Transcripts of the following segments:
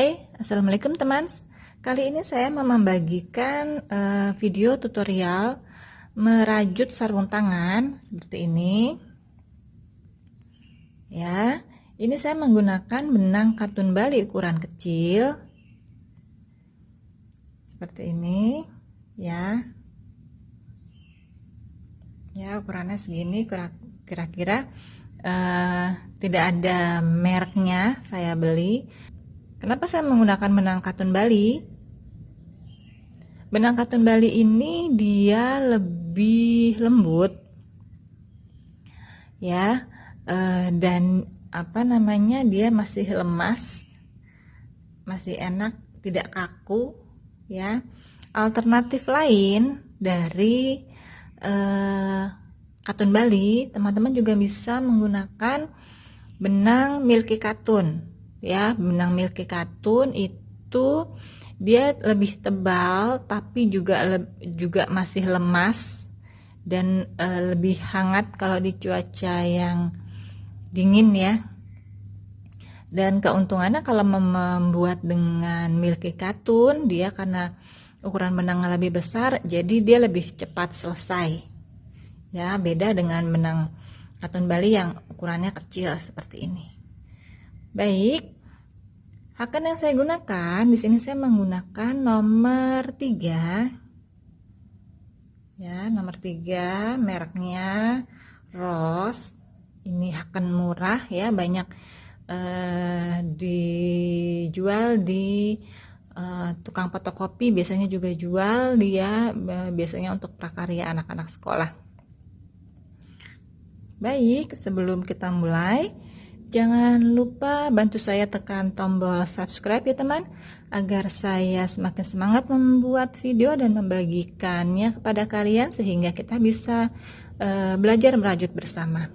Hai, Assalamualaikum teman. Kali ini saya mau membagikan video tutorial merajut sarung tangan seperti ini. Ya, ini saya menggunakan benang katun Bali ukuran kecil. Seperti ini, ya. Ya, ukurannya segini kira-kira tidak ada mereknya, saya beli. Kenapa saya menggunakan benang katun Bali? Benang katun Bali ini dia lebih lembut, ya, dan dia masih lemas, masih enak, tidak kaku, ya. Alternatif lain dari katun Bali, teman-teman juga bisa menggunakan benang Milky Katun. Ya, benang Milky Katun itu dia lebih tebal tapi juga masih lemas dan lebih hangat kalau di cuaca yang dingin, ya. Dan keuntungannya kalau membuat dengan Milky Katun, dia karena ukuran benangnya lebih besar, jadi dia lebih cepat selesai. Ya, beda dengan benang katun Bali yang ukurannya kecil seperti ini. Baik, haken yang saya gunakan di sini saya menggunakan nomor 3. Ya, nomor 3, mereknya Rose. Ini haken murah, ya, banyak dijual di tukang fotokopi, biasanya juga jual dia, biasanya untuk prakarya anak-anak sekolah. Baik, sebelum kita mulai, jangan lupa bantu saya tekan tombol subscribe ya teman, agar saya semakin semangat membuat video dan membagikannya kepada kalian sehingga kita bisa belajar merajut bersama.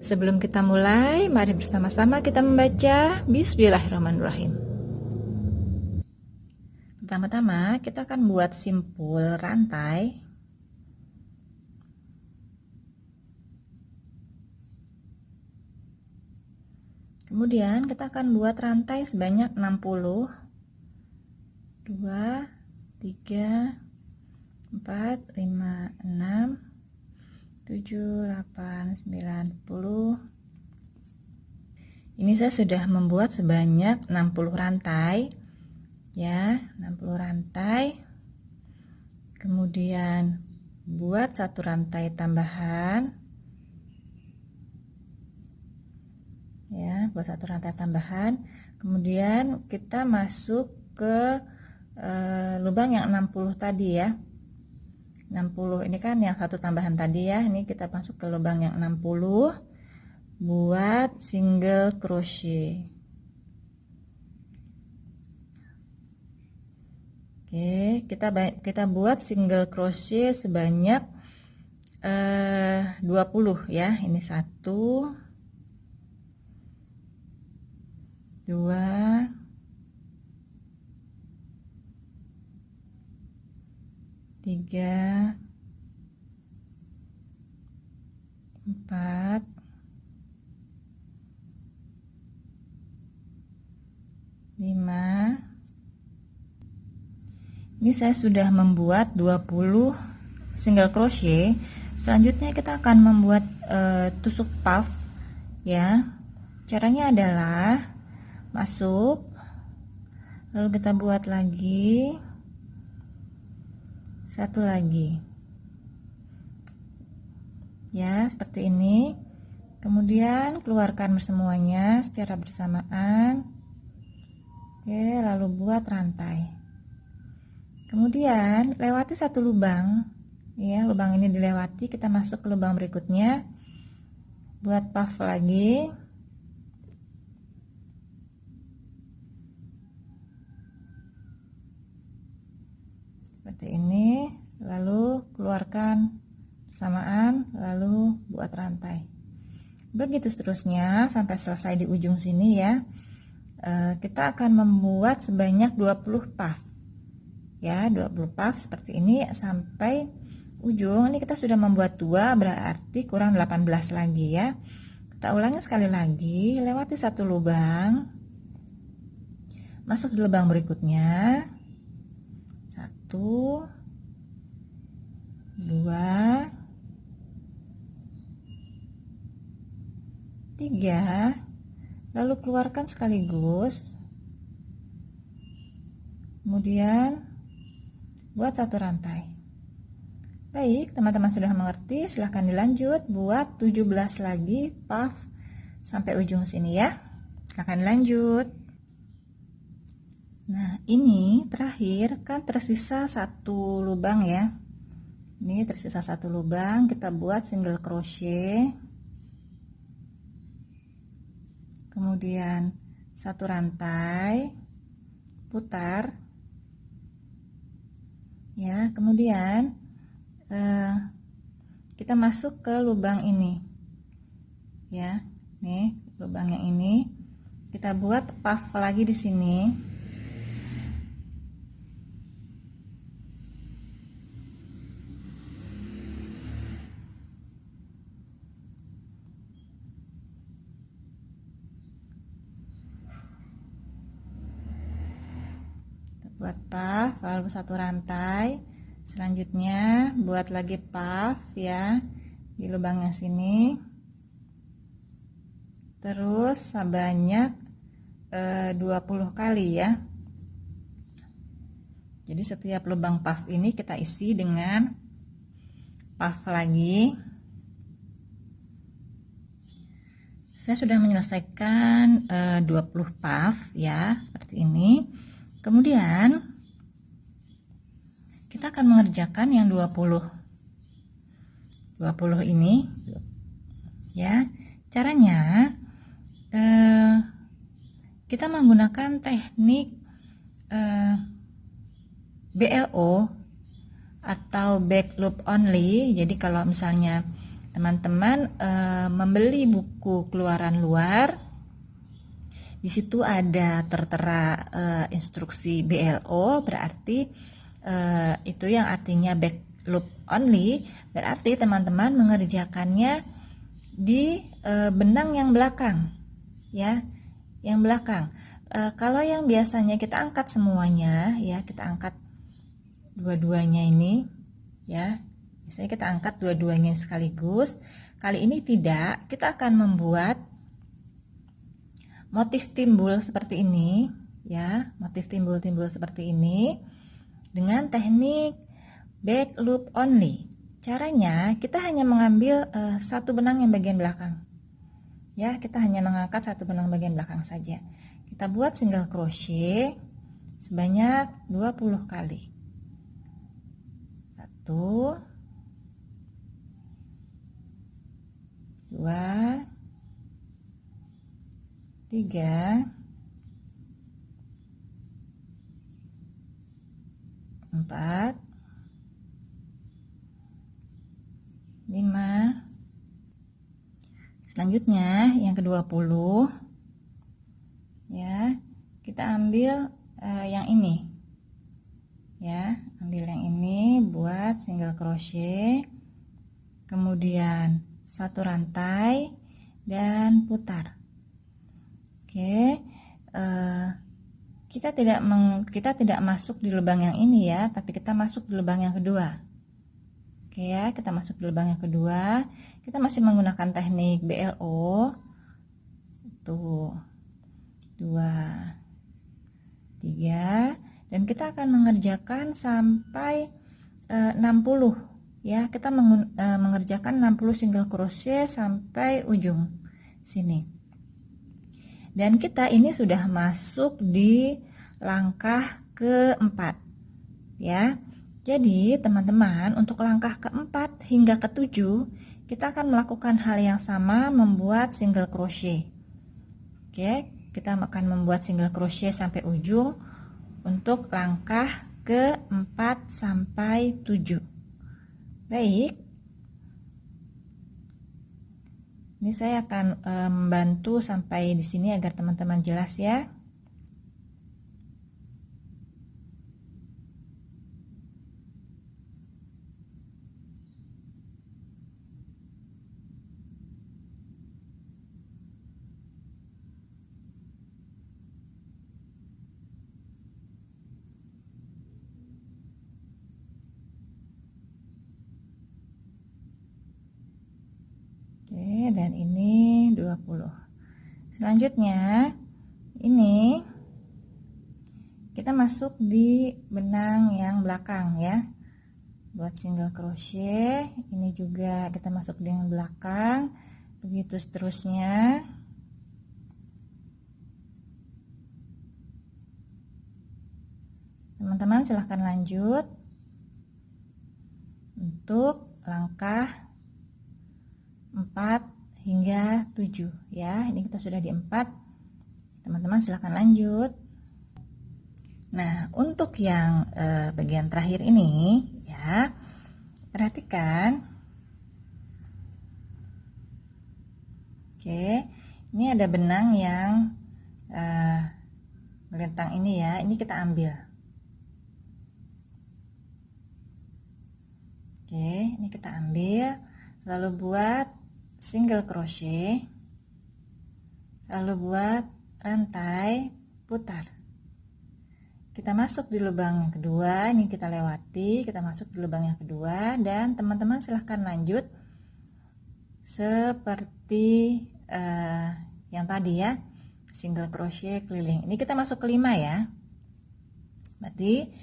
Sebelum kita mulai, mari bersama-sama kita membaca Bismillahirrahmanirrahim. Pertama-tama kita akan buat simpul rantai. Kemudian kita akan buat rantai sebanyak 60. 2, 3, 4, 5, 6, 7, 8, 9, 10. Ini saya sudah membuat sebanyak 60 rantai. Ya, 60 rantai. Kemudian buat satu rantai tambahan. Ya, buat satu rantai tambahan, kemudian kita masuk ke lubang yang 60 tadi, ya. 60 ini kan yang satu tambahan tadi, ya. Ini kita masuk ke lubang yang 60, buat single crochet. Oke, kita buat single crochet sebanyak 20, ya. Ini 1, 2, 3, 4, 5. Ini saya sudah membuat 20 single crochet. Selanjutnya kita akan membuat tusuk puff, ya. Caranya adalah masuk, lalu kita buat lagi satu lagi, ya, seperti ini. Kemudian keluarkan semuanya secara bersamaan. Oke, lalu buat rantai, kemudian lewati satu lubang, ya. Lubang ini dilewati, kita masuk ke lubang berikutnya, buat puff lagi. Seperti ini, lalu keluarkan bersamaan, lalu buat rantai. Begitu seterusnya sampai selesai di ujung sini, ya. Kita akan membuat sebanyak 20 puff, ya, 20 puff seperti ini sampai ujung. Ini kita sudah membuat 2, berarti kurang 18 lagi, ya. Kita ulangi sekali lagi, lewati satu lubang, masuk di lubang berikutnya. 1, 2, 3, lalu keluarkan sekaligus, kemudian buat satu rantai. Baik, teman-teman sudah mengerti, silahkan dilanjut buat 17 lagi puff sampai ujung sini ya. Silahkan dilanjut. Nah, ini terakhir kan tersisa satu lubang ya. Ini tersisa satu lubang, kita buat single crochet. Kemudian satu rantai, putar. Ya, kemudian kita masuk ke lubang ini. Ya, nih lubang yang ini. Kita buat puff lagi di sini. Buat puff, lalu satu rantai, selanjutnya buat lagi puff ya di lubangnya sini, terus sebanyak 20 kali ya. Jadi setiap lubang puff ini kita isi dengan puff lagi. Saya sudah menyelesaikan 20 puff ya, seperti ini. Kemudian kita akan mengerjakan yang 20 ini ya. Caranya kita menggunakan teknik BLO atau back loop only. Jadi kalau misalnya teman-teman membeli buku keluaran luar, di situ ada tertera instruksi BLO, berarti itu yang artinya back loop only, berarti teman-teman mengerjakannya di benang yang belakang ya, yang belakang. Kalau yang biasanya kita angkat semuanya ya, kita angkat dua-duanya ini ya, biasanya kita angkat dua-duanya sekaligus. Kali ini tidak, kita akan membuat motif timbul seperti ini ya, motif timbul-timbul seperti ini dengan teknik back loop only. Caranya kita hanya mengambil satu benang yang bagian belakang ya, kita hanya mengangkat satu benang bagian belakang saja. Kita buat single crochet sebanyak 20 kali. 1, 2, 3, 4, 5. Selanjutnya yang ke-20 ya, kita ambil yang ini ya, ambil yang ini, buat single crochet, kemudian satu rantai dan putar. Oke, kita tidak masuk di lubang yang ini ya, tapi kita masuk di lubang yang kedua. Oke ya, kita masuk di lubang yang kedua. Kita masih menggunakan teknik BLO. 1, 2, 3, dan kita akan mengerjakan sampai 60 ya. Kita mengerjakan 60 single crochet sampai ujung sini. Dan kita ini sudah masuk di langkah keempat ya. Jadi teman-teman, untuk langkah keempat hingga ketujuh kita akan melakukan hal yang sama, membuat single crochet. Oke, kita akan membuat single crochet sampai ujung untuk langkah keempat sampai 7. Baik, ini saya akan membantu sampai di sini agar teman-teman jelas ya. dan ini 20. Selanjutnya ini kita masuk di benang yang belakang ya, buat single crochet. Ini juga kita masuk di yang belakang, begitu seterusnya. Teman-teman silahkan lanjut untuk langkah 4 hingga 7 ya. Ini kita sudah di 4. Teman-teman silahkan lanjut. Nah, untuk yang bagian terakhir ini ya, perhatikan. Oke, ini ada benang yang melintang ini ya. Ini kita ambil. Oke, ini kita ambil, lalu buat single crochet, lalu buat rantai putar. Kita masuk di lubang yang kedua, ini kita lewati, kita masuk di lubang yang kedua, dan teman-teman silahkan lanjut seperti yang tadi ya, single crochet keliling. Ini kita masuk ke 5 ya, berarti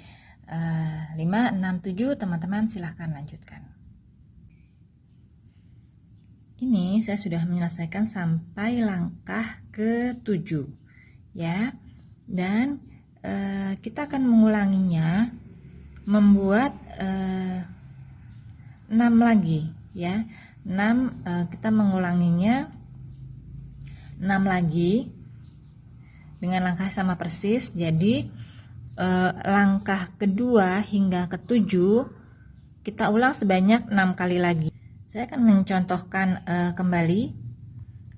5, 6, 7. Teman-teman silahkan lanjutkan. Ini saya sudah menyelesaikan sampai langkah ke-7 ya, dan kita akan mengulanginya, membuat 6 lagi ya. 6 kita mengulanginya 6 lagi dengan langkah sama persis. Jadi langkah kedua hingga ke-7 kita ulang sebanyak 6 kali lagi. Saya akan mencontohkan kembali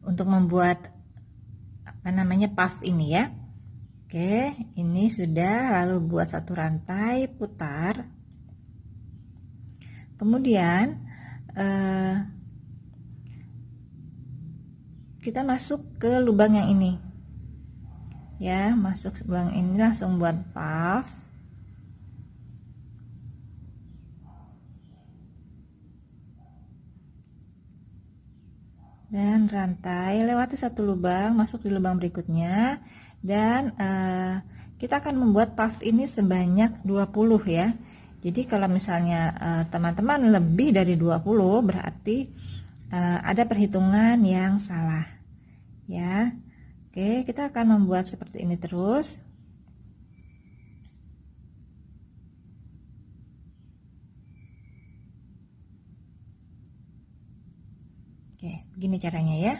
untuk membuat puff ini ya. Oke, ini sudah, lalu buat satu rantai putar, kemudian kita masuk ke lubang yang ini ya, masuk lubang ini langsung buat puff. Dan rantai, lewati satu lubang, masuk di lubang berikutnya, dan kita akan membuat puff ini sebanyak 20 ya. Jadi kalau misalnya teman-teman lebih dari 20 berarti ada perhitungan yang salah ya. Oke, kita akan membuat seperti ini terus. Oke, begini caranya ya.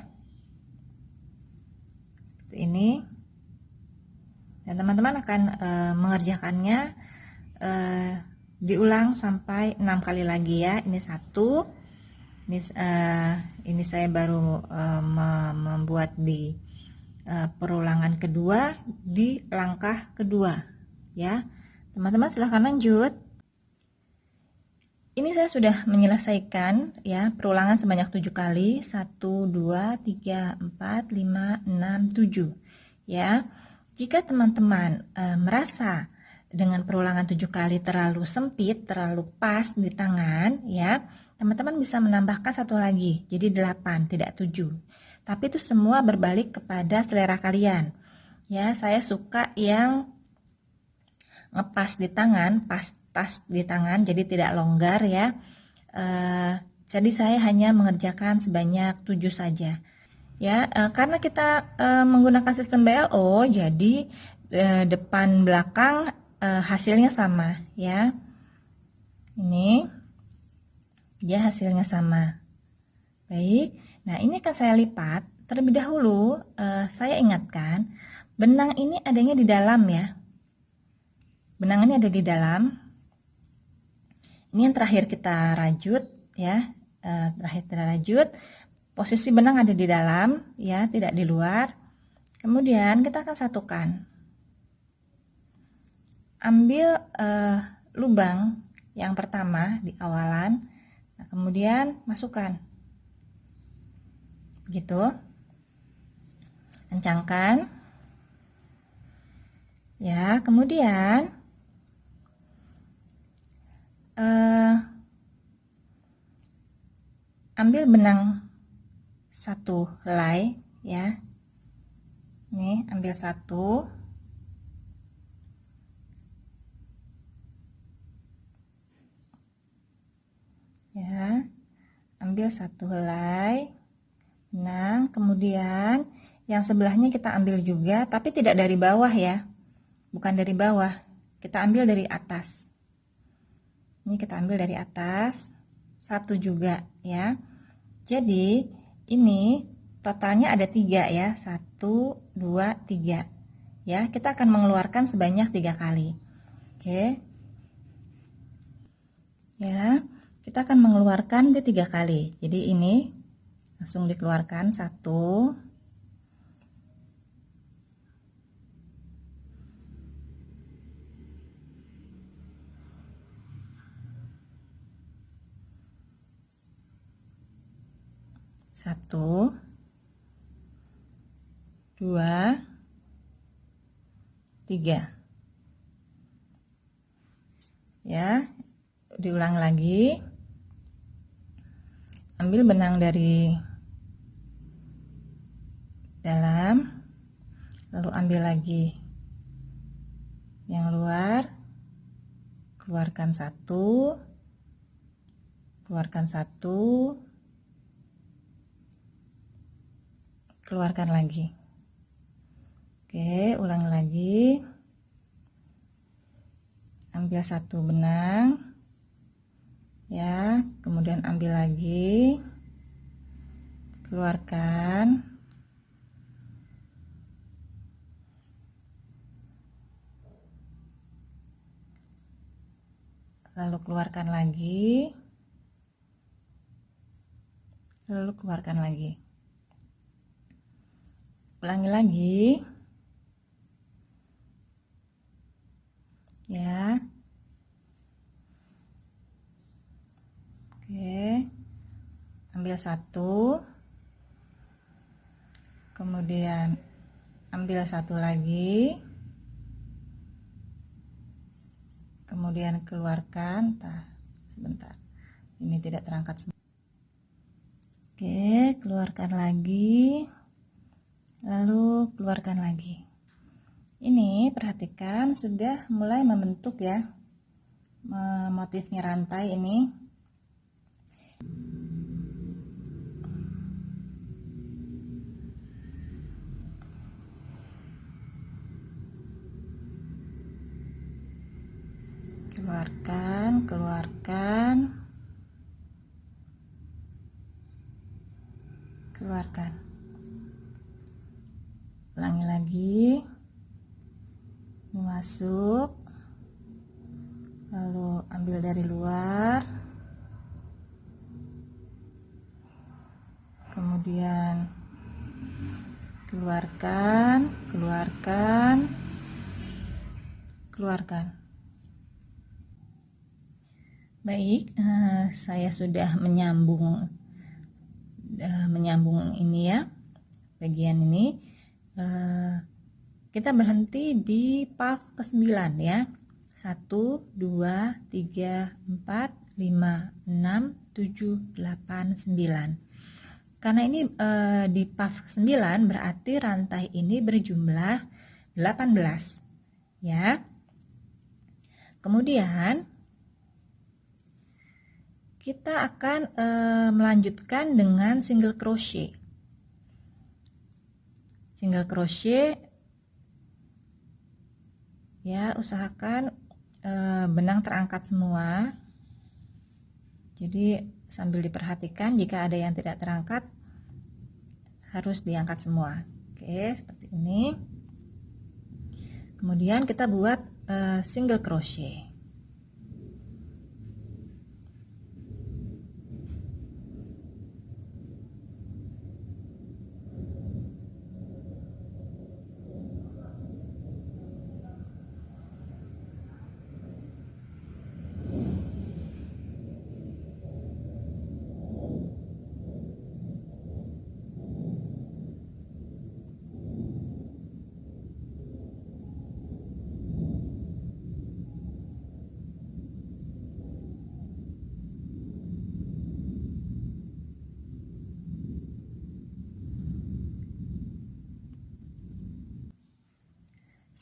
Seperti ini. Dan teman-teman akan mengerjakannya diulang sampai 6 kali lagi ya. Ini 1. Ini saya baru membuat di perulangan kedua di langkah kedua ya. Teman-teman silahkan lanjut. Ini saya sudah menyelesaikan ya perulangan sebanyak 7 kali. 1, 2, 3, 4, 5, 6, 7 ya. Jika teman-teman merasa dengan perulangan 7 kali terlalu sempit, terlalu pas di tangan ya, teman-teman bisa menambahkan satu lagi jadi 8, tidak 7. Tapi itu semua berbalik kepada selera kalian ya. Saya suka yang ngepas di tangan, pas di tangan, jadi tidak longgar ya. Jadi saya hanya mengerjakan sebanyak 7 saja ya. Karena kita menggunakan sistem BLO, jadi depan belakang hasilnya sama ya. Ini dia hasilnya sama. Baik, nah ini akan saya lipat. Terlebih dahulu saya ingatkan benang ini adanya di dalam ya. Benang ini ada di dalam. Ini yang terakhir kita rajut ya. Terakhir kita rajut. Posisi benang ada di dalam ya, tidak di luar. Kemudian kita akan satukan. Ambil lubang yang pertama di awalan. Nah, kemudian masukkan. Begitu. Kencangkan. Ya, kemudian ambil benang satu helai ya. Nih, ambil satu. Ya, ambil satu helai benang, kemudian yang sebelahnya kita ambil juga, tapi tidak dari bawah ya, bukan dari bawah, kita ambil dari atas. Ini kita ambil dari atas, satu juga ya. Jadi ini totalnya ada 3 ya, 1 2 3 ya. Kita akan mengeluarkan sebanyak 3 kali. Oke ya, kita akan mengeluarkan di 3 kali. Jadi ini langsung dikeluarkan, 1 1 2 3 ya. Diulang lagi, ambil benang dari dalam, lalu ambil lagi yang luar, keluarkan satu, keluarkan satu, keluarkan lagi. Oke, ulang lagi, ambil satu benang ya, kemudian ambil lagi, keluarkan, lalu keluarkan lagi, lalu keluarkan lagi. Ulangi lagi ya. Oke, ambil satu, kemudian ambil satu lagi, kemudian keluarkan. Sebentar, ini tidak terangkat. Oke, keluarkan lagi, lalu keluarkan lagi. Ini perhatikan sudah mulai membentuk ya motifnya rantai ini. Keluarkan, keluarkan, keluarkan. Ulangi lagi. Ini masuk, lalu ambil dari luar, kemudian keluarkan, keluarkan, keluarkan. Baik, saya sudah menyambung ini ya, bagian ini. Kita berhenti di puff ke-9 ya. 1 2 3 4 5 6 7 8 9. Karena ini di puff 9 berarti rantai ini berjumlah 18 ya. Kemudian kita akan melanjutkan dengan single crochet. Single crochet ya, usahakan benang terangkat semua. Jadi sambil diperhatikan, jika ada yang tidak terangkat harus diangkat semua. Oke, seperti ini. Kemudian kita buat single crochet.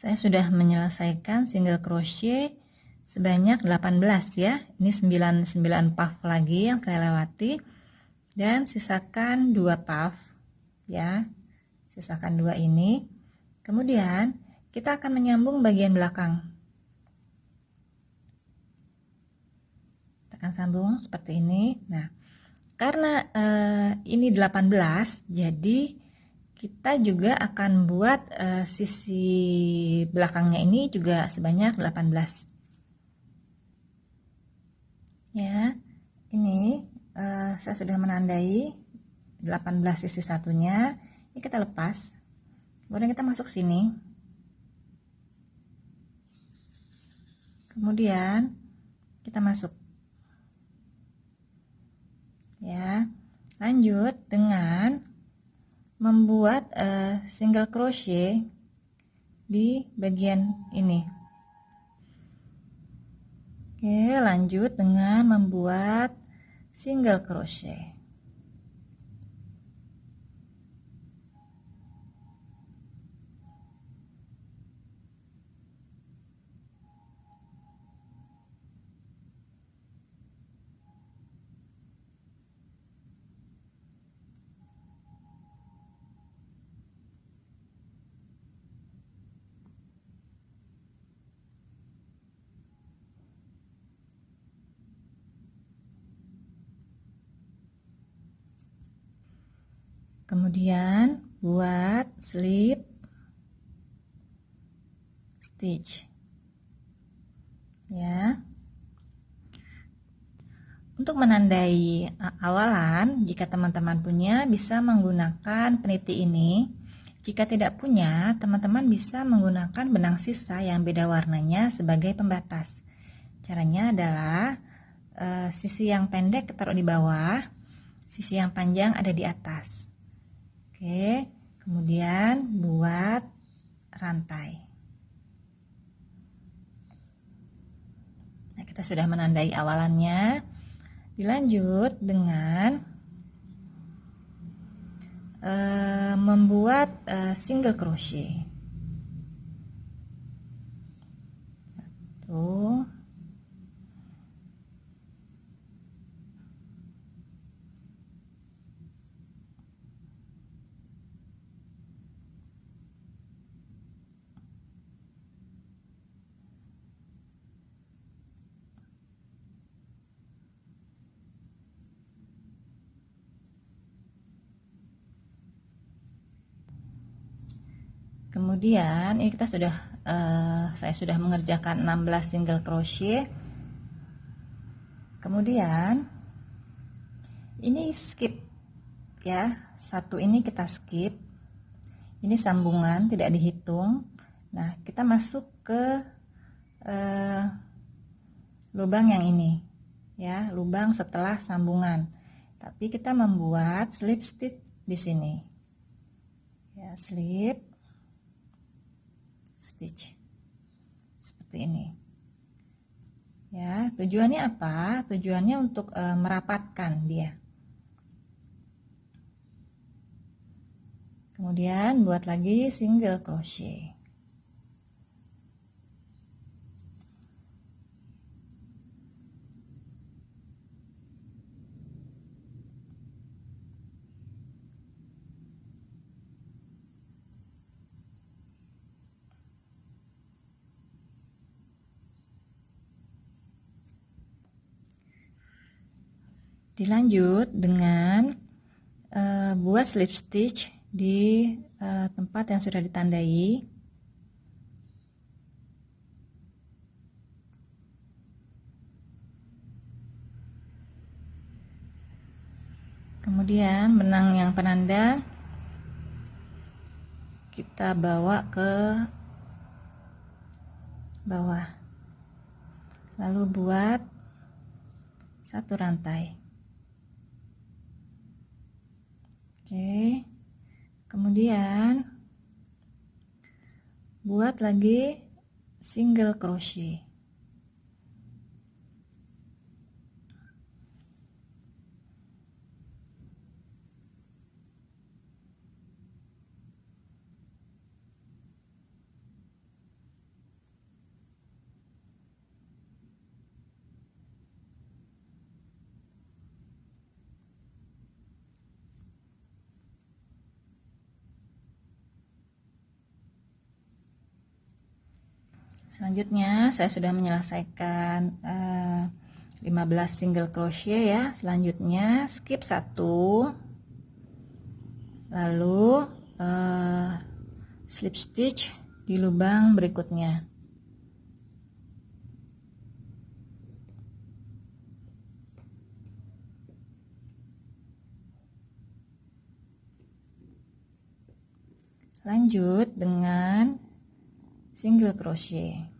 Saya sudah menyelesaikan single crochet sebanyak 18 ya. Ini 9 puff lagi yang saya lewati, dan sisakan 2 puff ya. Sisakan 2 ini. Kemudian kita akan menyambung bagian belakang. Tekan sambung seperti ini. Nah, karena ini 18, jadi kita juga akan buat sisi belakangnya ini juga sebanyak 18 ya. Ini saya sudah menandai 18 sisi satunya. Ini kita lepas, kemudian kita masuk sini, kemudian kita masuk ya. Lanjut dengan membuat single crochet di bagian ini. Oke, lanjut dengan membuat single crochet. Kemudian buat slip stitch ya. Untuk menandai awalan, jika teman-teman punya bisa menggunakan peniti ini. Jika tidak punya, teman-teman bisa menggunakan benang sisa yang beda warnanya sebagai pembatas. Caranya adalah sisi yang pendek taruh di bawah, sisi yang panjang ada di atas. Oke, kemudian buat rantai. Nah, kita sudah menandai awalannya. Dilanjut dengan membuat single crochet. 1, kemudian ini kita sudah saya sudah mengerjakan 16 single crochet. Kemudian ini skip ya, satu ini kita skip, ini sambungan tidak dihitung. Nah, kita masuk ke lubang yang ini ya, lubang setelah sambungan, tapi kita membuat slip stitch di sini ya, slip stitch seperti ini ya. Tujuannya apa? Tujuannya untuk merapatkan dia. Kemudian buat lagi single crochet. Dilanjut dengan buat slip stitch di tempat yang sudah ditandai. Kemudian benang yang penanda kita bawa ke bawah, lalu buat satu rantai. Oke, kemudian buat lagi single crochet. Selanjutnya saya sudah menyelesaikan 15 single crochet ya. Selanjutnya skip 1, lalu slip stitch di lubang berikutnya. Lanjut dengan single crochet.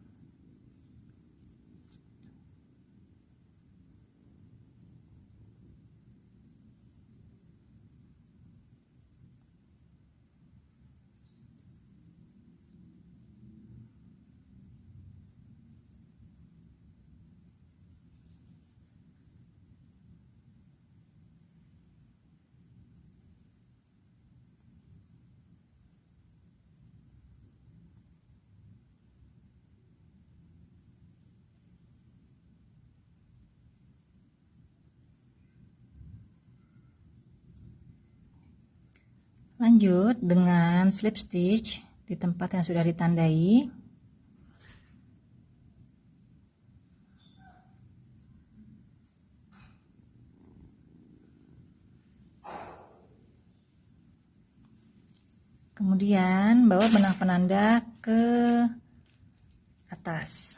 Lanjut dengan slip stitch di tempat yang sudah ditandai. Kemudian bawa benang penanda ke atas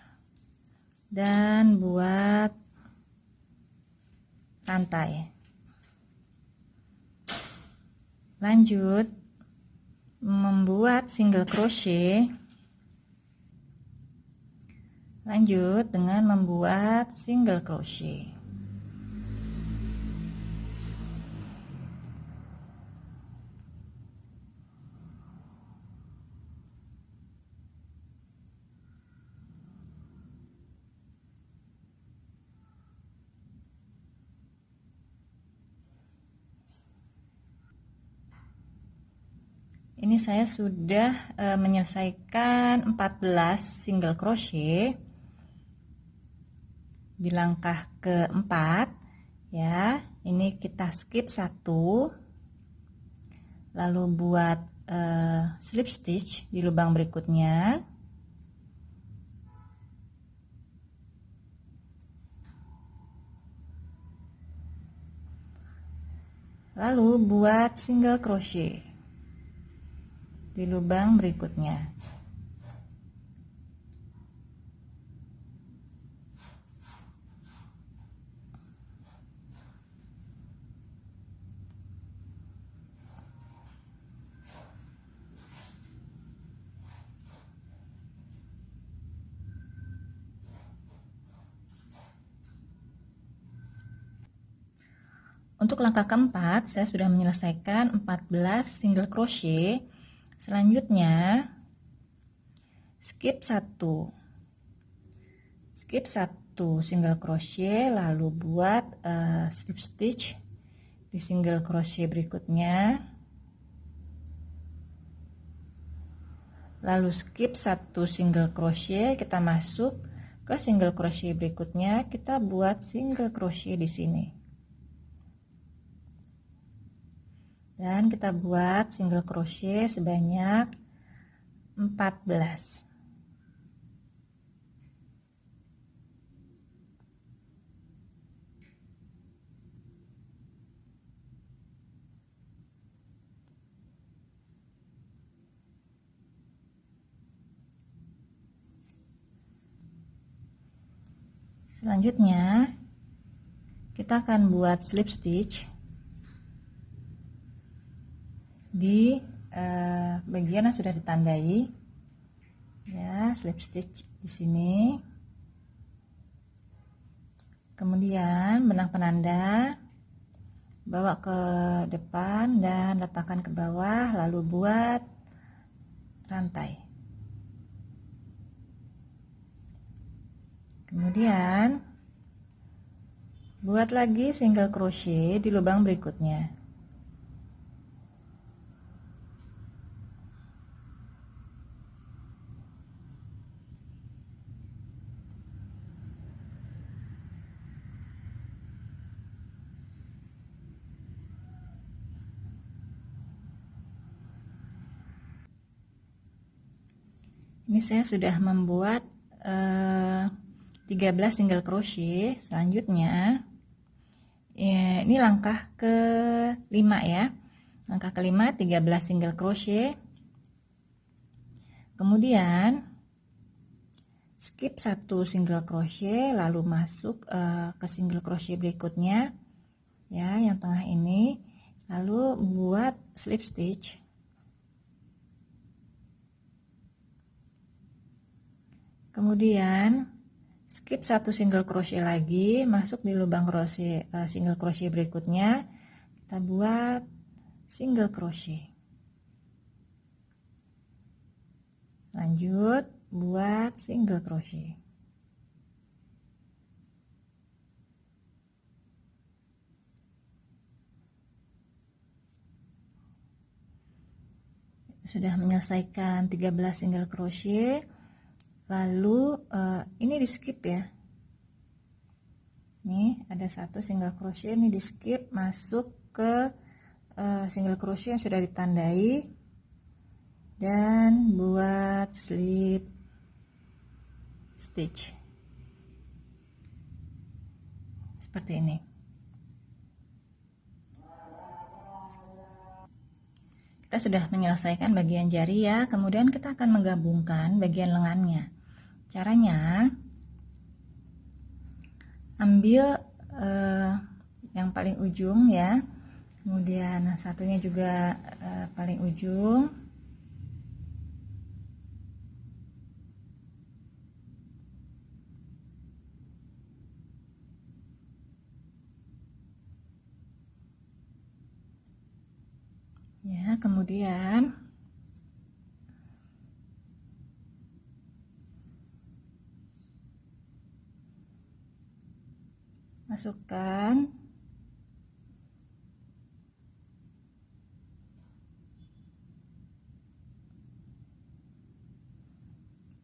dan buat rantai. Lanjut membuat single crochet. Lanjut dengan membuat single crochet. Ini saya sudah menyelesaikan 14 single crochet di langkah keempat ya. Ini kita skip 1, lalu buat slip stitch di lubang berikutnya. Lalu buat single crochet di lubang berikutnya. Untuk langkah keempat saya sudah menyelesaikan 14 single crochet. Selanjutnya skip 1 single crochet, lalu buat slip stitch di single crochet berikutnya, lalu skip 1 single crochet, kita masuk ke single crochet berikutnya, kita buat single crochet di sini dan kita buat single crochet sebanyak 14. Selanjutnya kita akan buat slip stitch di bagian yang sudah ditandai ya, slip stitch di sini. Kemudian benang penanda bawa ke depan dan letakkan ke bawah, lalu buat rantai. Kemudian buat lagi single crochet di lubang berikutnya. Ini saya sudah membuat 13 single crochet. Selanjutnya ya, ini langkah ke-5 ya. Langkah ke-5 13 single crochet. Kemudian skip 1 single crochet, lalu masuk ke single crochet berikutnya ya, yang tengah ini, lalu buat slip stitch. Kemudian skip 1 single crochet lagi, masuk di lubang crochet single crochet berikutnya, kita buat single crochet. Lanjut buat single crochet. Sudah menyelesaikan 13 single crochet, lalu ini di skip ya. Nih ada 1 single crochet, ini di skip, masuk ke single crochet yang sudah ditandai dan buat slip stitch seperti ini. Kita sudah menyelesaikan bagian jari ya, kemudian kita akan menggabungkan bagian lengannya. Caranya ambil yang paling ujung ya, kemudian satunya juga paling ujung. Ya, kemudian masukkan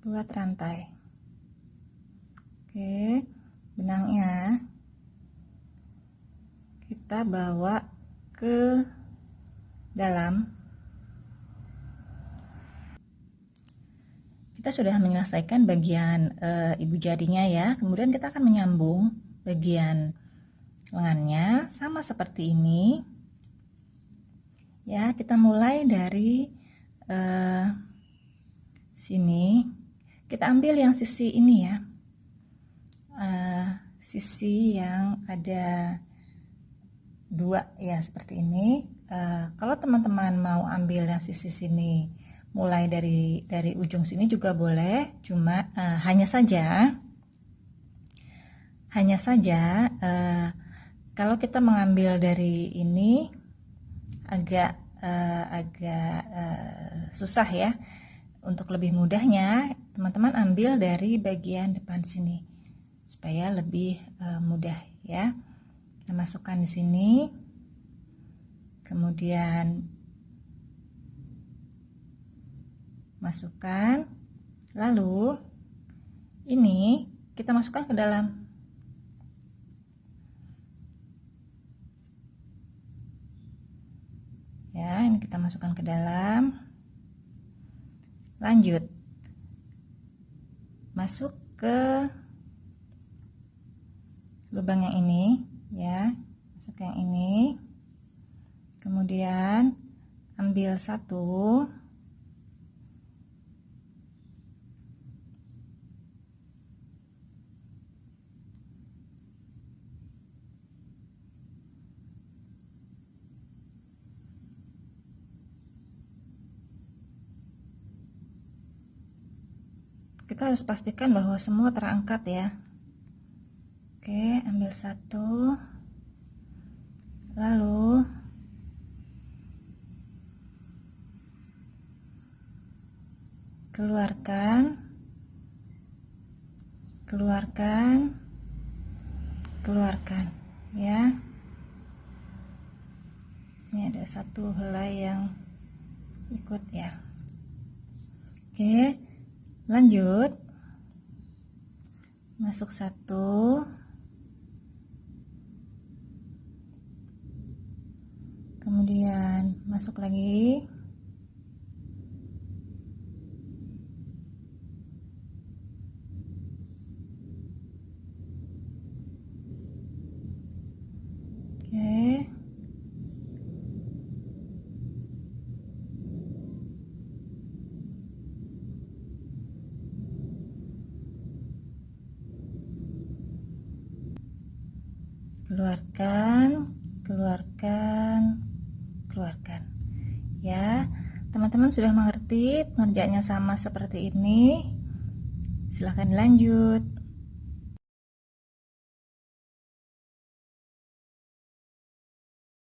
buat rantai. Oke, benangnya kita bawa ke dalam. Kita sudah menyelesaikan bagian ibu jarinya ya, kemudian kita akan menyambung bagian lengannya sama seperti ini ya. Kita mulai dari sini, kita ambil yang sisi ini ya, sisi yang ada 2 ya, seperti ini. Kalau teman-teman mau ambil yang sisi sini mulai dari ujung sini juga boleh, cuma hanya saja kalau kita mengambil dari ini agak susah ya. Untuk lebih mudahnya teman-teman ambil dari bagian depan sini supaya lebih mudah ya. Kita masukkan di sini, kemudian masukkan, lalu ini kita masukkan ke dalam. Ya, ini kita masukkan ke dalam. Lanjut masuk ke lubang yang ini ya, masuk yang ini, kemudian ambil 1, kita harus pastikan bahwa semua terangkat ya. Oke, ambil 1, lalu keluarkan, ya. Ini ada 1 helai yang ikut ya. Oke, lanjut masuk 1, kemudian masuk lagi, keluarkan, keluarkan, keluarkan. Ya, teman-teman sudah mengerti pengerjaannya sama seperti ini. Silahkan lanjut.